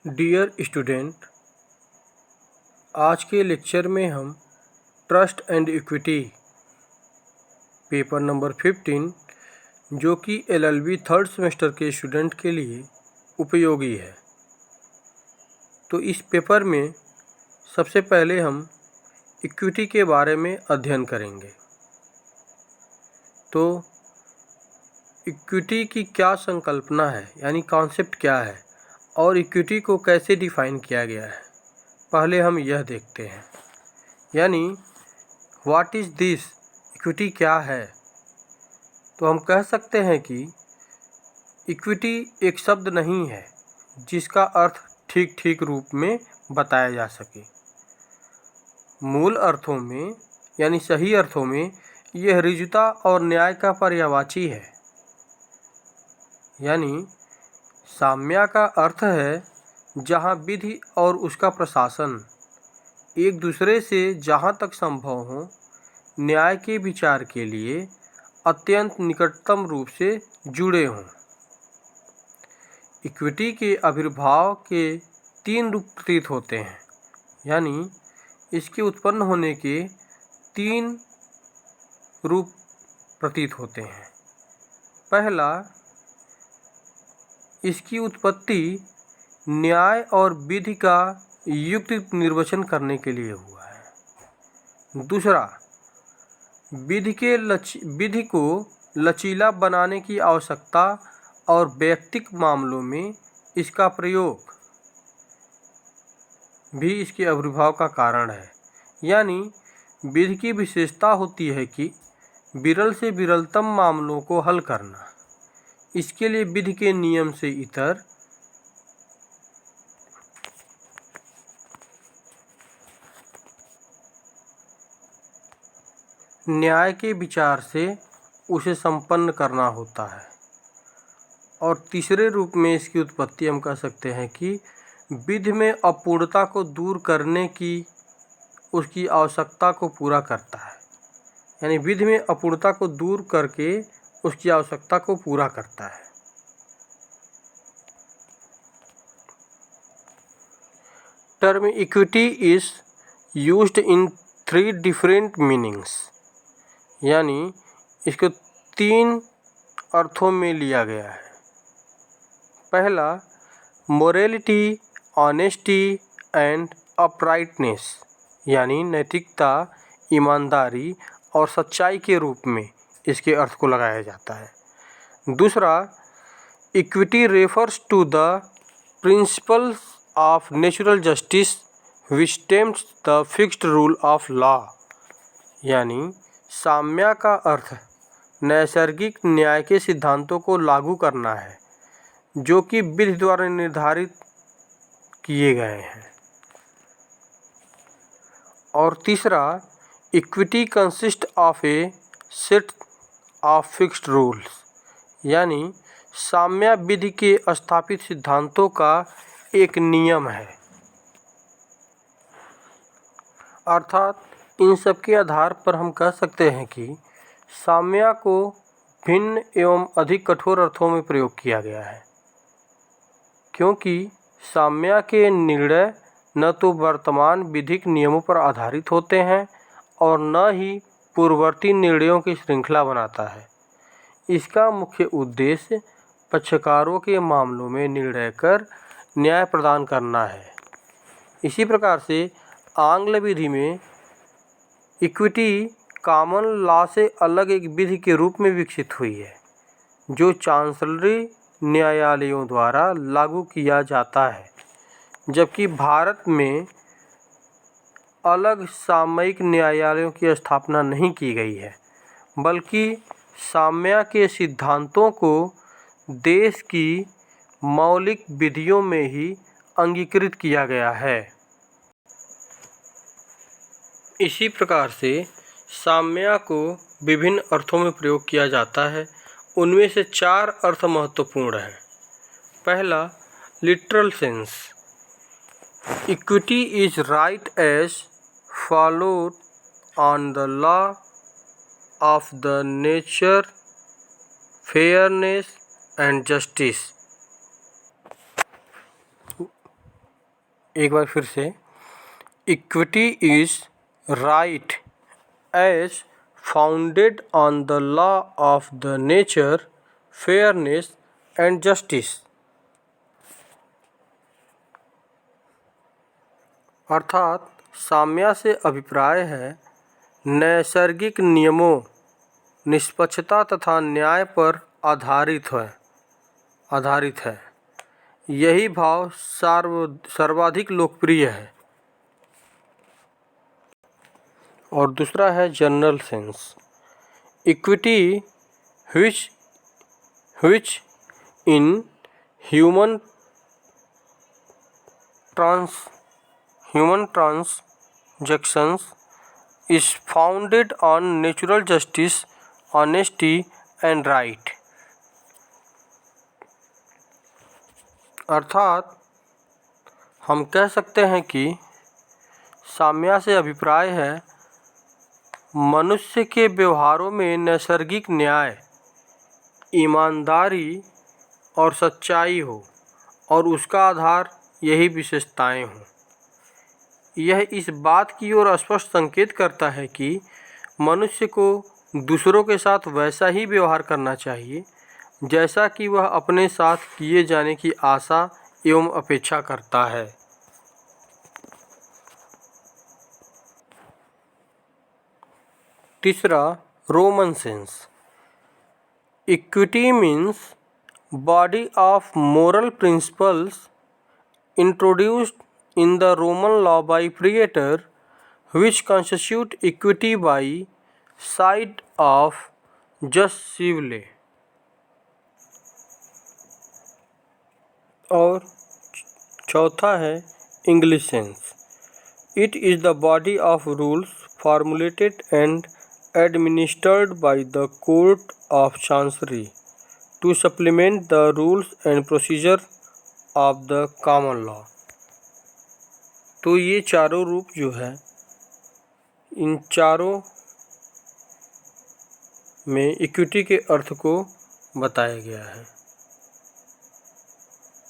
Dear student, आज के lecture में हम trust and equity paper number 15 जो कि LLB थर्ड सेमेस्टर के स्टूडेंट के लिए उपयोगी है। तो इस पेपर में सबसे पहले हम इक्विटी के बारे में अध्ययन करेंगे। तो इक्विटी की क्या संकल्पना है, यानी कॉन्सेप्ट क्या है और इक्विटी को कैसे डिफ़ाइन किया गया है, पहले हम यह देखते हैं। यानी व्हाट इज़ दिस, इक्विटी क्या है। तो हम कह सकते हैं कि इक्विटी एक शब्द नहीं है जिसका अर्थ ठीक ठीक रूप में बताया जा सके। मूल अर्थों में यानी सही अर्थों में यह ऋजुता और न्याय का पर्यायवाची है। यानी साम्या का अर्थ है जहाँ विधि और उसका प्रशासन एक दूसरे से जहाँ तक संभव हो न्याय के विचार के लिए अत्यंत निकटतम रूप से जुड़े हों। इक्विटी के आविर्भाव के 3 रूप प्रतीत होते हैं, यानी इसके उत्पन्न होने के 3 रूप प्रतीत होते हैं। पहला, इसकी उत्पत्ति न्याय और विधि का युक्त निर्वचन करने के लिए हुआ है। दूसरा, विधि को लचीला बनाने की आवश्यकता और वैयक्तिक मामलों में इसका प्रयोग भी इसके आविर्भाव का कारण है। यानी विधि की विशेषता होती है कि विरल से विरलतम मामलों को हल करना। इसके लिए विधि के नियम से इतर न्याय के विचार से उसे संपन्न करना होता है। और तीसरे रूप में इसकी उत्पत्ति हम कह सकते हैं कि विधि में अपूर्णता को दूर करने की उसकी आवश्यकता को पूरा करता है। यानी विधि में अपूर्णता को दूर करके उसकी आवश्यकता को पूरा करता है। Term equity is used in 3 different meanings. यानी इसको 3 अर्थों में लिया गया है। पहला, मोरालिटी, ऑनेस्टी एंड अपराइटनेस, यानी नैतिकता, ईमानदारी और सच्चाई के रूप में इसके अर्थ को लगाया जाता है। दूसरा, equity refers to the principles of natural justice which tempts the fixed rule of law. यानी साम्या का अर्थ नैसर्गिक न्याय के सिद्धांतों को लागू करना है जो कि विधि द्वारा निर्धारित किए गए हैं। और तीसरा, equity consist of A set of fixed rules. यानी साम्या विधि के स्थापित सिद्धांतों का एक नियम है। अर्थात इन सब के आधार पर हम कह सकते हैं कि साम्या को भिन्न एवं अधिक कठोर अर्थों में प्रयोग किया गया है, क्योंकि साम्या के निर्णय न तो वर्तमान विधिक नियमों पर आधारित होते हैं और न ही पूर्ववर्ती निर्णयों की श्रृंखला बनाता है। इसका मुख्य उद्देश्य पक्षकारों के मामलों में निर्णय कर न्याय प्रदान करना है। इसी प्रकार से आंग्ल विधि में इक्विटी कॉमन लॉ से अलग एक विधि के रूप में विकसित हुई है जो चांसलरी न्यायालयों द्वारा लागू किया जाता है, जबकि भारत में अलग सामयिक न्यायालयों की स्थापना नहीं की गई है, बल्कि साम्या के सिद्धांतों को देश की मौलिक विधियों में ही अंगीकृत किया गया है। इसी प्रकार से साम्या को विभिन्न अर्थों में प्रयोग किया जाता है। उनमें से 4 अर्थ महत्वपूर्ण हैं। पहला, literal sense. Equity is right as followed on the law of the nature, fairness and justice. एक बार फिर से, equity is right as founded on the law of the nature, fairness and justice. अर्थात साम्या से अभिप्राय है नैसर्गिक नियमों, निष्पक्षता तथा न्याय पर आधारित है। यही भाव सर्वाधिक लोकप्रिय है। और दूसरा है general sense. Equity which in human transactions is founded on natural justice, honesty and right। अर्थात हम कह सकते हैं कि साम्या से अभिप्राय है मनुष्य के व्यवहारों में नैसर्गिक न्याय, ईमानदारी और सच्चाई हो और उसका आधार यही विशेषताएं हों। यह इस बात की ओर स्पष्ट संकेत करता है कि मनुष्य को दूसरों के साथ वैसा ही व्यवहार करना चाहिए जैसा कि वह अपने साथ किए जाने की आशा एवं अपेक्षा करता है। तीसरा, Roman sense. Equity means body of moral principles introduced in the Roman law by Praetor, which constitute equity by side of jus civile। और चौथा है English sense. It is the body of rules formulated and administered by the court of chancery to supplement the rules and procedure of the common law। तो ये चारों रूप जो है, इन चारों में इक्विटी के अर्थ को बताया गया है।